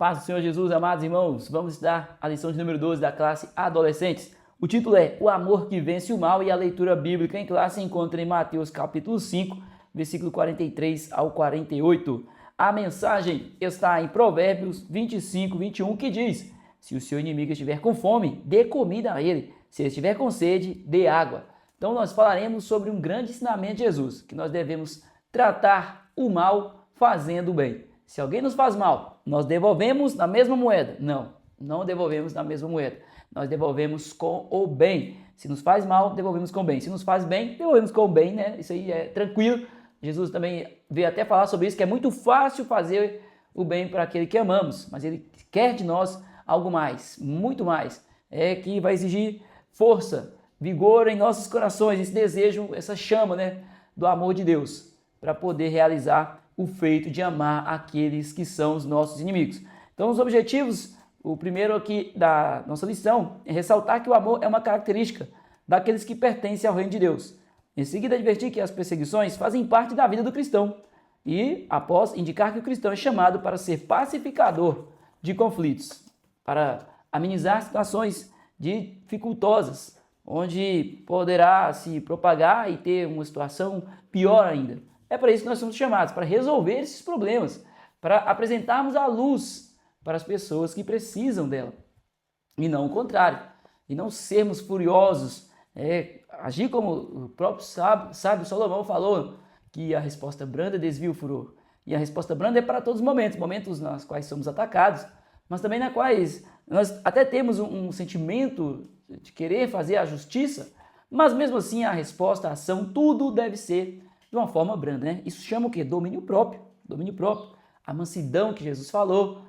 Paz do Senhor Jesus, amados irmãos, vamos estudar a lição de número 12 da classe Adolescentes. O título é O Amor que Vence o Mal e a leitura bíblica em classe se encontra em Mateus capítulo 5, versículo 43 ao 48. A mensagem está em Provérbios 25, 21, que diz: se o seu inimigo estiver com fome, dê comida a ele. Se ele estiver com sede, dê água. Então nós falaremos sobre um grande ensinamento de Jesus, que nós devemos tratar o mal fazendo o bem. Se alguém nos faz mal, nós devolvemos na mesma moeda? Não devolvemos na mesma moeda. Nós devolvemos com o bem. Se nos faz mal, devolvemos com o bem. Se nos faz bem, devolvemos com o bem, né? Isso aí é tranquilo. Jesus também veio até falar sobre isso, que é muito fácil fazer o bem para aquele que amamos, mas ele quer de nós algo mais, muito mais. É que vai exigir força, vigor em nossos corações, esse desejo, essa chama, né, do amor de Deus, para poder realizar o feito de amar aqueles que são os nossos inimigos. Então, os objetivos, o primeiro aqui da nossa lição é ressaltar que o amor é uma característica daqueles que pertencem ao reino de Deus. Em seguida, advertir que as perseguições fazem parte da vida do cristão e, após, indicar que o cristão é chamado para ser pacificador de conflitos, para amenizar situações dificultosas, onde poderá se propagar e ter uma situação pior ainda. É para isso que nós somos chamados, para resolver esses problemas, para apresentarmos a luz para as pessoas que precisam dela, e não o contrário, e não sermos furiosos, agir como o próprio sábio Salomão falou, que a resposta branda desvia o furor, e a resposta branda é para todos os momentos nos quais somos atacados, mas também na quais nós até temos um sentimento de querer fazer a justiça, mas mesmo assim a resposta, a ação, tudo deve ser de uma forma branda, né? Isso chama o quê? Domínio próprio, a mansidão que Jesus falou,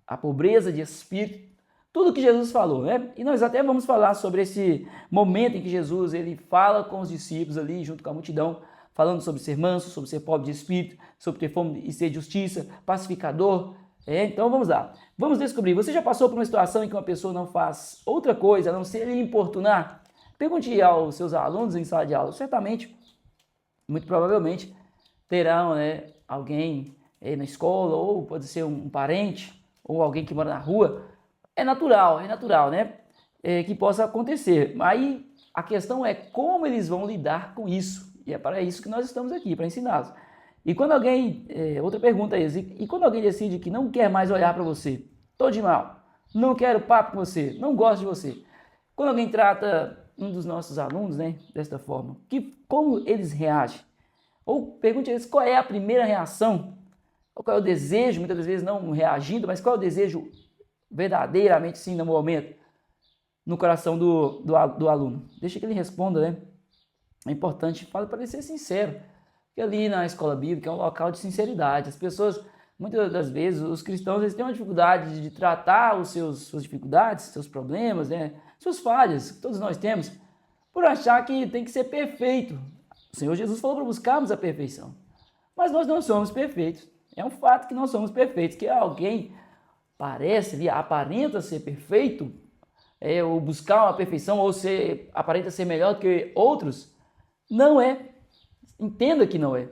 a pobreza de espírito, tudo que Jesus falou, né? E nós até vamos falar sobre esse momento em que Jesus ele fala com os discípulos ali, junto com a multidão, falando sobre ser manso, sobre ser pobre de espírito, sobre ter fome e ser justiça, pacificador. Então vamos lá, vamos descobrir. Você já passou por uma situação em que uma pessoa não faz outra coisa a não ser lhe importunar? Pergunte aos seus alunos em sala de aula, certamente, muito provavelmente, terão, né, alguém na escola, ou pode ser um parente, ou alguém que mora na rua. É natural, né, que possa acontecer. Aí a questão é como eles vão lidar com isso. E é para isso que nós estamos aqui, para ensiná-los. E quando alguém, outra pergunta é essa, e quando alguém decide que não quer mais olhar para você, tô de mal, não quero papo com você, não gosto de você. Quando alguém trata um dos nossos alunos, né, desta forma, como eles reagem? Ou pergunte a eles qual é a primeira reação, ou qual é o desejo, muitas vezes não reagindo, mas qual é o desejo verdadeiramente sim no momento, no coração do aluno. Deixa que ele responda, né? É importante, fala para ele ser sincero, porque ali na escola bíblica é um local de sinceridade. As pessoas, muitas das vezes, os cristãos, eles têm uma dificuldade de tratar suas dificuldades, seus problemas, né? Suas falhas, que todos nós temos, por achar que tem que ser perfeito. O Senhor Jesus falou para buscarmos a perfeição, mas nós não somos perfeitos. É um fato que não somos perfeitos, que alguém aparenta ser perfeito, ou buscar uma perfeição, ou aparenta ser melhor do que outros, não é. Entenda que não é.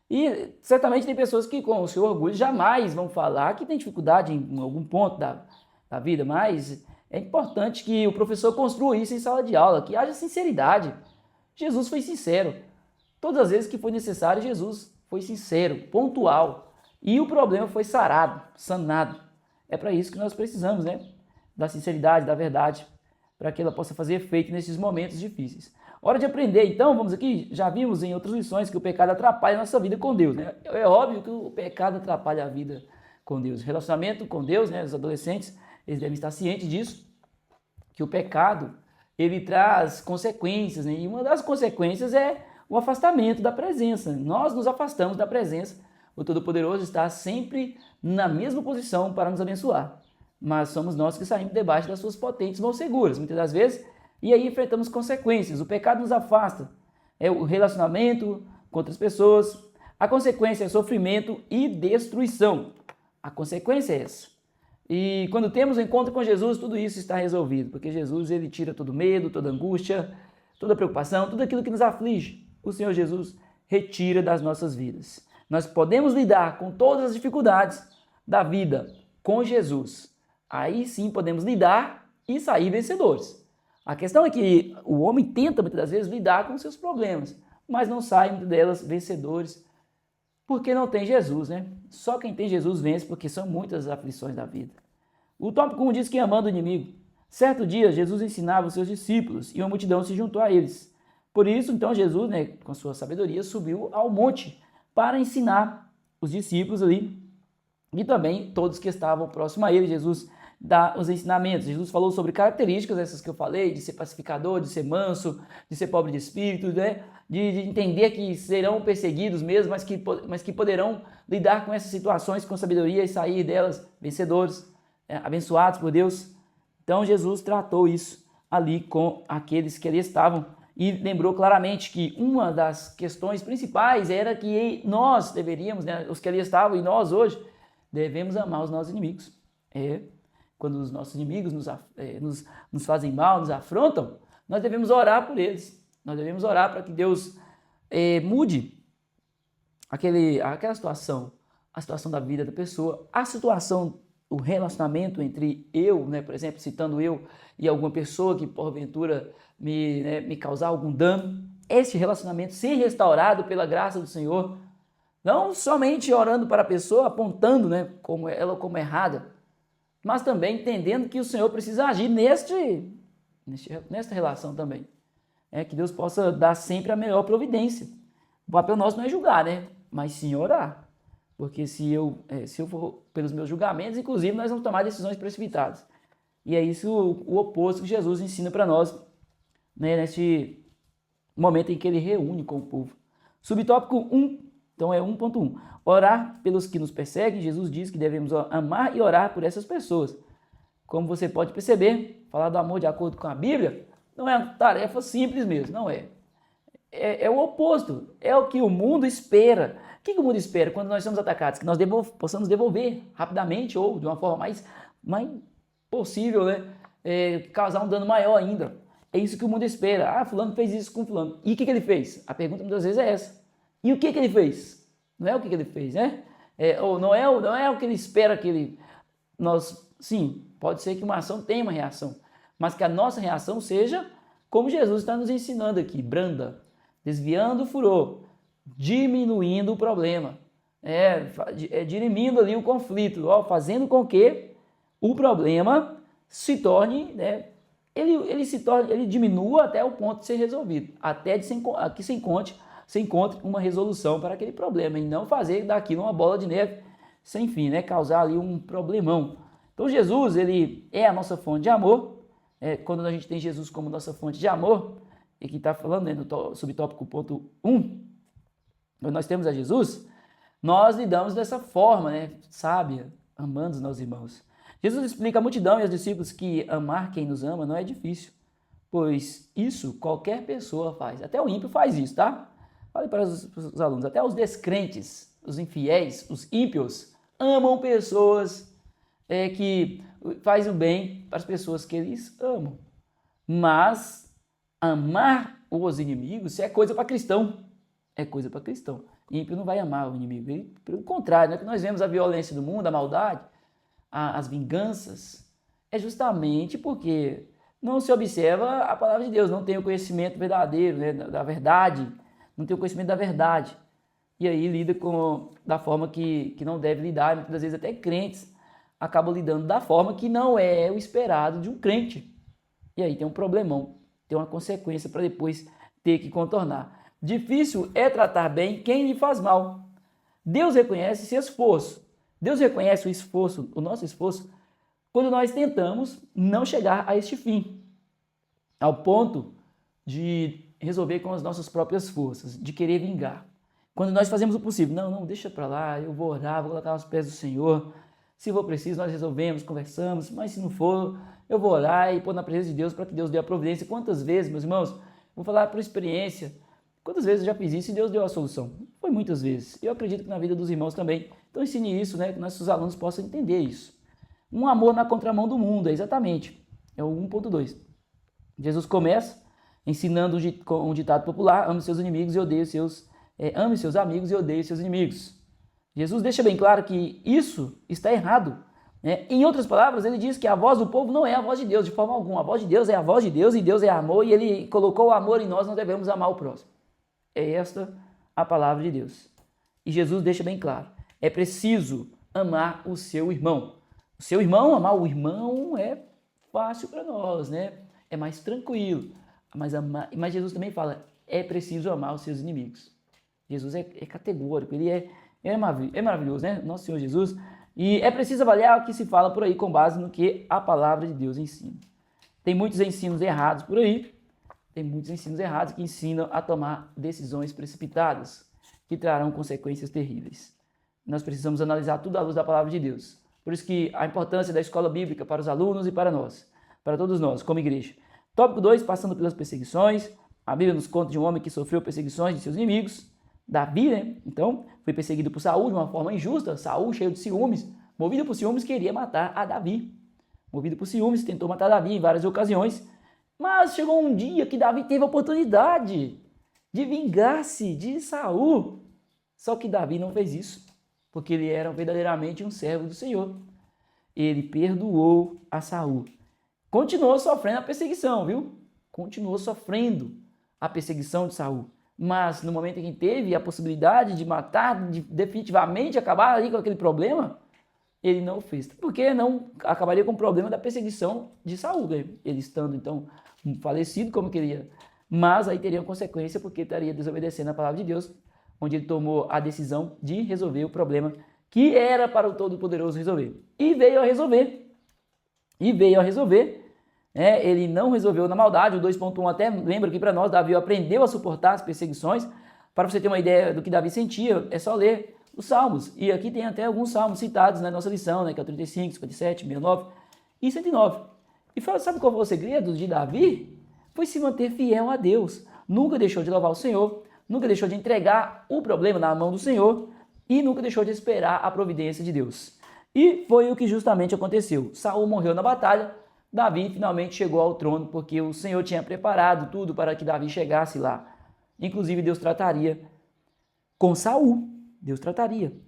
E certamente tem pessoas que com o seu orgulho jamais vão falar que tem dificuldade em algum ponto da vida, mas é importante que o professor construa isso em sala de aula, que haja sinceridade. Jesus foi sincero. Todas as vezes que foi necessário, Jesus foi sincero, pontual. E o problema foi sanado. É para isso que nós precisamos, né? Da sinceridade, da verdade, para que ela possa fazer efeito nesses momentos difíceis. Hora de aprender, então, vamos aqui, já vimos em outras lições que o pecado atrapalha a nossa vida com Deus, né? É óbvio que o pecado atrapalha a vida com Deus. Relacionamento com Deus, né? Os adolescentes, eles devem estar cientes disso, que o pecado, ele traz consequências, né? E uma das consequências é o afastamento da presença. Nós nos afastamos da presença. O Todo-Poderoso está sempre na mesma posição para nos abençoar. Mas somos nós que saímos debaixo das suas potentes mãos seguras, muitas das vezes, e aí enfrentamos consequências. O pecado nos afasta. É o relacionamento com outras pessoas. A consequência é sofrimento e destruição. A consequência é essa. E quando temos o encontro com Jesus, tudo isso está resolvido, porque Jesus ele tira todo medo, toda angústia, toda preocupação, tudo aquilo que nos aflige. O Senhor Jesus retira das nossas vidas. Nós podemos lidar com todas as dificuldades da vida com Jesus. Aí sim podemos lidar e sair vencedores. A questão é que o homem tenta muitas das vezes lidar com seus problemas, mas não sai muitas delas vencedores porque não tem Jesus, né? Só quem tem Jesus vence, porque são muitas as aflições da vida. O tópico 1 diz que amando o inimigo. Certo dia, Jesus ensinava os seus discípulos e uma multidão se juntou a eles. Por isso, então, Jesus, né, com sua sabedoria, subiu ao monte para ensinar os discípulos ali e também todos que estavam próximos a ele. Jesus dá os ensinamentos. Jesus falou sobre características, essas que eu falei, de ser pacificador, de ser manso, de ser pobre de espírito, né? De entender que serão perseguidos mesmo, mas que poderão lidar com essas situações com sabedoria e sair delas vencedores, abençoados por Deus. Então Jesus tratou isso ali com aqueles que ali estavam e lembrou claramente que uma das questões principais era que nós deveríamos, né, os que ali estavam e nós hoje, devemos amar os nossos inimigos. Quando os nossos inimigos nos fazem mal, nos afrontam, nós devemos orar por eles. Nós devemos orar para que Deus mude aquela situação, a situação da vida da pessoa, a situação, o relacionamento entre eu, né, por exemplo, citando eu e alguma pessoa que porventura me causar algum dano, esse relacionamento ser restaurado pela graça do Senhor, não somente orando para a pessoa, apontando, né, como errada, mas também entendendo que o Senhor precisa agir nesta relação também. Que Deus possa dar sempre a melhor providência. O papel nosso não é julgar, né? Mas sim orar. Porque se eu for pelos meus julgamentos, inclusive, nós vamos tomar decisões precipitadas. E é isso o oposto que Jesus ensina para nós, né, neste momento em que ele reúne com o povo. Subtópico 1, então é 1.1. Orar pelos que nos perseguem. Jesus diz que devemos amar e orar por essas pessoas. Como você pode perceber, falar do amor de acordo com a Bíblia não é uma tarefa simples mesmo, não é. É o oposto, é o que o mundo espera. O que o mundo espera quando nós somos atacados? Que nós possamos devolver rapidamente ou de uma forma mais possível, né? Causar um dano maior ainda. É isso que o mundo espera. Fulano fez isso com fulano. E o que ele fez? A pergunta muitas vezes é essa. E o que ele fez? Não é o que ele fez, né? Ou não é o que ele espera que sim, pode ser que uma ação tenha uma reação, mas que a nossa reação seja como Jesus está nos ensinando aqui, branda, desviando o furor, diminuindo o problema, dirimindo ali o conflito, fazendo com que o problema se torne, né, ele diminua até o ponto de ser resolvido, até que se encontre uma resolução para aquele problema, e não fazer daquilo uma bola de neve sem fim, né, causar ali um problemão. Então Jesus, ele é a nossa fonte de amor. Quando a gente tem Jesus como nossa fonte de amor, e que está falando, né, no subtópico ponto 1, quando nós temos a Jesus, nós lidamos dessa forma, né, sábia, amando os nossos irmãos. Jesus explica à multidão e aos discípulos que amar quem nos ama não é difícil, pois isso qualquer pessoa faz. Até o ímpio faz isso, tá? Fale para os alunos, até os descrentes, os infiéis, os ímpios, amam pessoas que faz o bem para as pessoas que eles amam. Mas amar os inimigos é coisa para cristão. É coisa para cristão. Ímpio não vai amar o inimigo. Ele, pelo contrário, né, que nós vemos a violência do mundo, a maldade, as vinganças, é justamente porque não se observa a palavra de Deus, não tem o conhecimento verdadeiro, né, da verdade, não tem o conhecimento da verdade. E aí lida da forma que não deve lidar, muitas vezes até crentes acabam lidando da forma que não é o esperado de um crente. E aí tem um problemão, tem uma consequência para depois ter que contornar. Difícil é tratar bem quem lhe faz mal. Deus reconhece esse esforço. Deus reconhece o esforço, o nosso esforço, quando nós tentamos não chegar a este fim, ao ponto de resolver com as nossas próprias forças, de querer vingar. Quando nós fazemos o possível, não, deixa para lá, eu vou orar, vou colocar aos pés do Senhor. Se for preciso, nós resolvemos, conversamos, mas se não for, eu vou orar e pôr na presença de Deus para que Deus dê a providência. Quantas vezes, meus irmãos, vou falar por experiência, quantas vezes eu já fiz isso e Deus deu a solução? Foi muitas vezes. Eu acredito que na vida dos irmãos também. Então ensine isso, né, que nossos alunos possam entender isso. Um amor na contramão do mundo, exatamente. É o 1.2. Jesus começa ensinando um ditado popular: ame seus inimigos e odeie ame seus amigos e odeie seus inimigos. Jesus deixa bem claro que isso está errado. né? Em outras palavras, ele diz que a voz do povo não é a voz de Deus, de forma alguma. A voz de Deus é a voz de Deus, e Deus é amor, e ele colocou o amor em nós, nós devemos amar o próximo. É esta a palavra de Deus. E Jesus deixa bem claro, é preciso amar o seu irmão. O seu irmão, amar o irmão é fácil para nós, né? É mais tranquilo. Mas Jesus também fala, é preciso amar os seus inimigos. Jesus é categórico, ele é maravilhoso, né? Nosso Senhor Jesus. E é preciso avaliar o que se fala por aí com base no que a palavra de Deus ensina. Tem muitos ensinos errados por aí, tem muitos ensinos errados que ensinam a tomar decisões precipitadas, que trarão consequências terríveis. Nós precisamos analisar tudo à luz da palavra de Deus. Por isso que a importância da escola bíblica para os alunos e para nós, para todos nós, como igreja. Tópico 2, passando pelas perseguições. A Bíblia nos conta de um homem que sofreu perseguições de seus inimigos. Davi, né? Então, foi perseguido por Saul de uma forma injusta. Saul, cheio de ciúmes, movido por ciúmes, queria matar a Davi. Movido por ciúmes, tentou matar Davi em várias ocasiões. Mas chegou um dia que Davi teve a oportunidade de vingar-se de Saul. Só que Davi não fez isso, porque ele era verdadeiramente um servo do Senhor. Ele perdoou a Saul. Continuou sofrendo a perseguição, viu? Continuou sofrendo a perseguição de Saul. Mas no momento em que teve a possibilidade de matar, de definitivamente acabar ali com aquele problema, ele não fez. Porque não acabaria com o problema da perseguição de Saul, né? Ele estando então falecido como queria. Mas aí teria uma consequência, porque estaria desobedecendo a palavra de Deus, onde ele tomou a decisão de resolver o problema que era para o Todo-Poderoso resolver. E veio a resolver. Ele não resolveu na maldade. O 2.1 até lembra aqui para nós, Davi aprendeu a suportar as perseguições. Para você ter uma ideia do que Davi sentia, é só ler os Salmos. E aqui tem até alguns Salmos citados na nossa lição, né, que é o 35, 57, 69 e 109. E sabe qual foi o segredo de Davi? Foi se manter fiel a Deus. Nunca deixou de louvar o Senhor, nunca deixou de entregar o problema na mão do Senhor e nunca deixou de esperar a providência de Deus. E foi o que justamente aconteceu. Saul morreu na batalha, Davi finalmente chegou ao trono, porque o Senhor tinha preparado tudo para que Davi chegasse lá. Inclusive, Deus trataria com Saul. Deus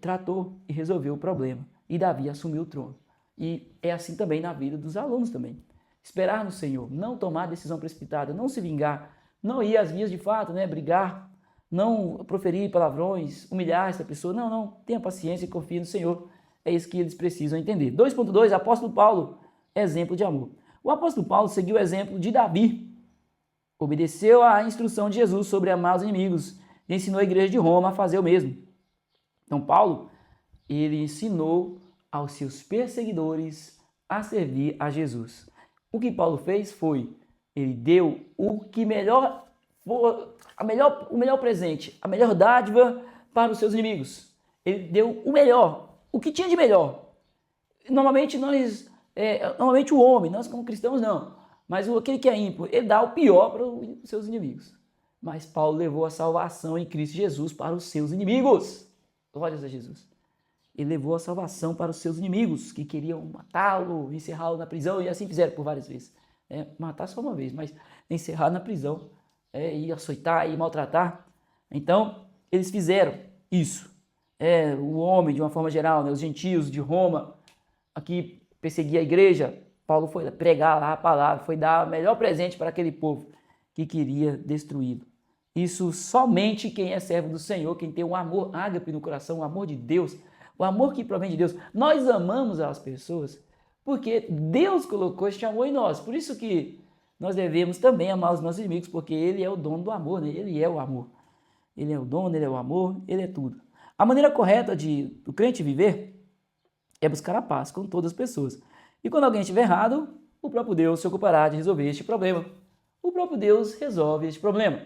tratou e resolveu o problema. E Davi assumiu o trono. E é assim também na vida dos alunos também. Esperar no Senhor, não tomar decisão precipitada, não se vingar, não ir às vias de fato, né, brigar, não proferir palavrões, humilhar essa pessoa. Não, tenha paciência e confie no Senhor. É isso que eles precisam entender. 2.2, apóstolo Paulo, exemplo de amor. O apóstolo Paulo seguiu o exemplo de Davi. Obedeceu à instrução de Jesus sobre amar os inimigos e ensinou a igreja de Roma a fazer o mesmo. Então Paulo, ele ensinou aos seus perseguidores a servir a Jesus. O que Paulo fez foi, ele deu o melhor presente, a melhor dádiva para os seus inimigos. Ele deu o melhor, o que tinha de melhor. Normalmente o homem, nós como cristãos não, mas aquele que é ímpio, ele dá o pior para os seus inimigos. Mas Paulo levou a salvação em Cristo Jesus para os seus inimigos. Glórias a Jesus. Ele levou a salvação para os seus inimigos, que queriam matá-lo, encerrá-lo na prisão, e assim fizeram por várias vezes. Matar só uma vez, mas encerrar na prisão, e açoitar, e maltratar. Então, eles fizeram isso. O homem, de uma forma geral, né, os gentios de Roma, aqui perseguia a igreja, Paulo foi pregar lá a palavra, foi dar o melhor presente para aquele povo que queria destruí-lo. Isso somente quem é servo do Senhor, quem tem um amor ágape no coração, o amor de Deus, o amor que provém de Deus. Nós amamos as pessoas porque Deus colocou este amor em nós. Por isso que nós devemos também amar os nossos inimigos, porque Ele é o dono do amor, né? Ele é o amor. Ele é o dono, Ele é o amor, Ele é tudo. A maneira correta do crente viver é buscar a paz com todas as pessoas. E quando alguém estiver errado, o próprio Deus se ocupará de resolver este problema. O próprio Deus resolve este problema.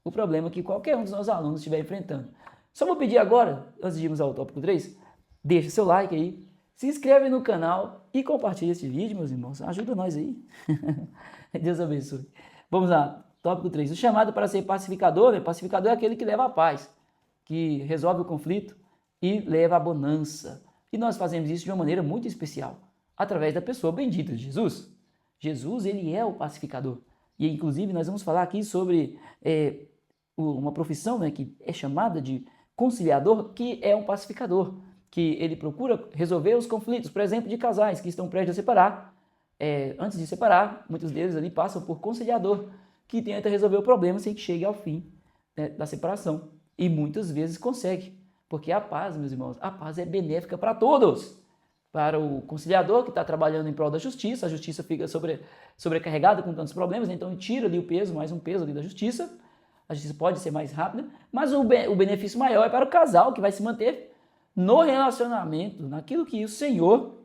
O problema que qualquer um dos nossos alunos estiver enfrentando. Só vou pedir agora, antes de irmos ao tópico 3, deixa seu like aí, se inscreve no canal e compartilha esse vídeo, meus irmãos. Ajuda nós aí. Deus abençoe. Vamos lá, tópico 3. O chamado para ser pacificador, né? Pacificador é aquele que leva a paz, que resolve o conflito e leva a bonança. E nós fazemos isso de uma maneira muito especial, através da pessoa bendita de Jesus. Jesus, ele é o pacificador. E inclusive nós vamos falar aqui sobre uma profissão, né, que é chamada de conciliador, que é um pacificador, que ele procura resolver os conflitos, por exemplo, de casais que estão prestes a separar. Antes de separar, muitos deles ali passam por conciliador, que tenta resolver o problema sem que chegue ao fim, né, da separação. E muitas vezes consegue, porque a paz, meus irmãos, a paz é benéfica para todos. Para o conciliador que está trabalhando em prol da justiça, a justiça fica sobrecarregada com tantos problemas, então ele tira ali o peso, mais um peso ali da justiça. A justiça pode ser mais rápida, mas o benefício maior é para o casal, que vai se manter no relacionamento, naquilo que o Senhor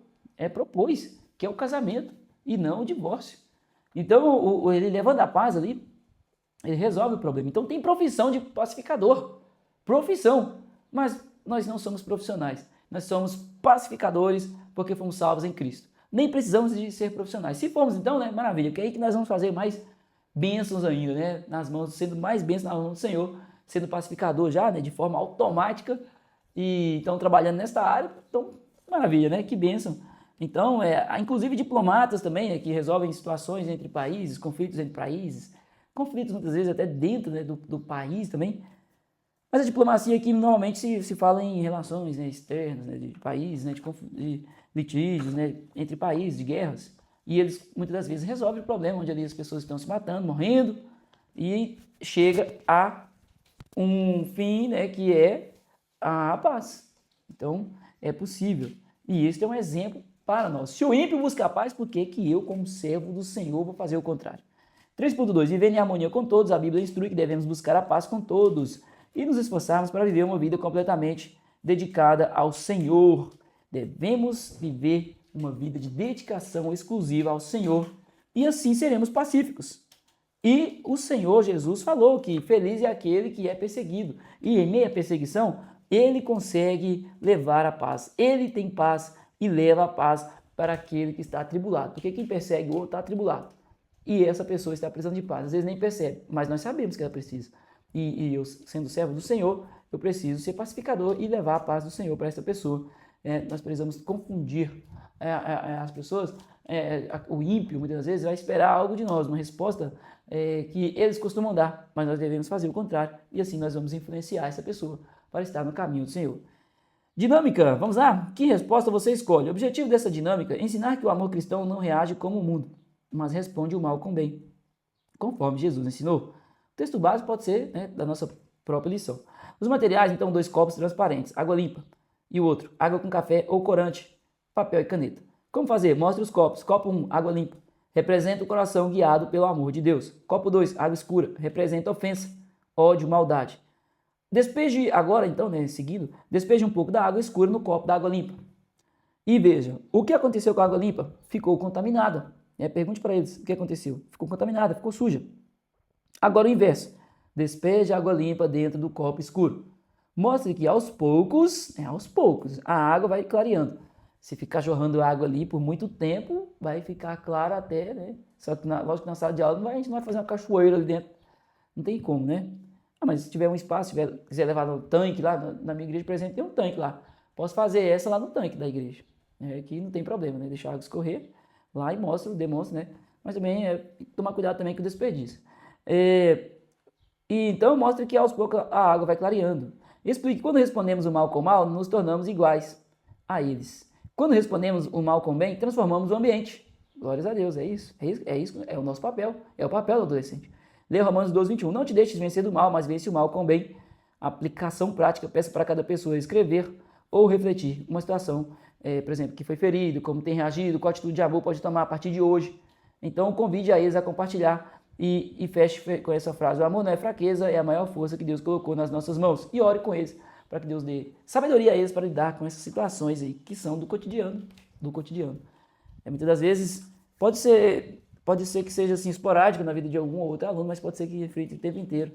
propôs, que é o casamento e não o divórcio. Então, ele levando a paz ali, ele resolve o problema. Então, tem profissão de pacificador, profissão, mas nós não somos profissionais. Nós somos pacificadores porque fomos salvos em Cristo. Nem precisamos de ser profissionais. Se formos então, né, maravilha, porque é aí que nós vamos fazer mais bênçãos ainda, né, nas mãos, sendo mais bênçãos nas mãos do Senhor, sendo pacificador já, né, de forma automática, e então trabalhando nesta área, então maravilha, né, que bênção. Então, inclusive diplomatas também, né, que resolvem situações entre países, conflitos entre países, conflitos muitas vezes até dentro, né, do país também. Mas a diplomacia aqui normalmente se fala em relações, né, externas, né, de países, né, de litígios, né, entre países, de guerras. E eles muitas das vezes resolvem o problema, onde ali as pessoas estão se matando, morrendo, e chega a um fim, né, que é a paz. Então, é possível. E este é um exemplo para nós. Se o ímpio busca a paz, por que eu, como servo do Senhor, vou fazer o contrário? 3.2. Vivendo em harmonia com todos, a Bíblia instrui que devemos buscar a paz com todos e nos esforçarmos para viver uma vida completamente dedicada ao Senhor. Devemos viver uma vida de dedicação exclusiva ao Senhor e assim seremos pacíficos. E o Senhor Jesus falou que feliz é aquele que é perseguido. E em meio à perseguição, ele consegue levar a paz. Ele tem paz e leva a paz para aquele que está atribulado. Porque quem persegue o outro está atribulado. E essa pessoa está precisando de paz. Às vezes nem percebe, mas nós sabemos que ela precisa. E eu, sendo servo do Senhor, eu preciso ser pacificador e levar a paz do Senhor para essa pessoa. Nós precisamos confundir as pessoas. O ímpio, muitas vezes, vai esperar algo de nós, uma resposta que eles costumam dar, mas nós devemos fazer o contrário. E assim nós vamos influenciar essa pessoa para estar no caminho do Senhor. Dinâmica, vamos lá? Que resposta você escolhe? O objetivo dessa dinâmica é ensinar que o amor cristão não reage como o mundo, mas responde o mal com bem, conforme Jesus ensinou. O texto básico pode ser, né, da nossa própria lição. Os materiais, então, 2 copos transparentes, água limpa, e o outro, água com café ou corante, papel e caneta. Como fazer? Mostre os copos. Copo 1, água limpa, representa o coração guiado pelo amor de Deus. Copo 2, água escura, representa ofensa, ódio, maldade. Despeje agora, então, né, seguindo, despeje um pouco da água escura no copo da água limpa. E veja, o que aconteceu com a água limpa? Ficou contaminada. Pergunte para eles o que aconteceu. Ficou contaminada, ficou suja. Agora o inverso. Despeje a água limpa dentro do copo escuro. Mostre que aos poucos, a água vai clareando. Se ficar jorrando água ali por muito tempo, vai ficar clara até, né? Só que, lógico que na sala de aula a gente não vai fazer uma cachoeira ali dentro. Não tem como, né? Mas se tiver um espaço, quiser levar no tanque lá, na minha igreja, por exemplo, tem um tanque lá. Posso fazer essa lá no tanque da igreja. Que não tem problema, né? Deixar a água escorrer lá e demonstra, né? Mas também tomar cuidado também com o desperdício. E então mostra que aos poucos a água vai clareando. Explique que quando respondemos o mal com o mal, nos tornamos iguais a eles. Quando respondemos o mal com o bem, transformamos o ambiente. Glórias a Deus, é isso, é o nosso papel, é o papel do adolescente. Leia Romanos 12:21. Não te deixes vencer do mal, mas vence o mal com o bem. Aplicação prática, peça para cada pessoa escrever ou refletir uma situação, por exemplo, que foi ferido, como tem reagido, qual atitude de amor pode tomar a partir de hoje. Então convide a eles a compartilhar e feche com essa frase: o amor não é fraqueza, é a maior força que Deus colocou nas nossas mãos. E ore com eles, para que Deus dê sabedoria a eles para lidar com essas situações aí, que são do cotidiano. Muitas das vezes pode ser que seja assim esporádico na vida de algum ou outro aluno, mas pode ser que reflita o tempo inteiro.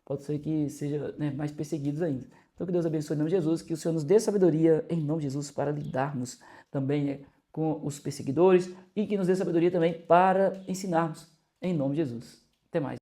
Pode ser que seja, né, mais perseguidos ainda. Então que Deus abençoe em nome de Jesus, que o Senhor nos dê sabedoria em nome de Jesus para lidarmos também com os perseguidores e que nos dê sabedoria também para ensinarmos em nome de Jesus. Até mais.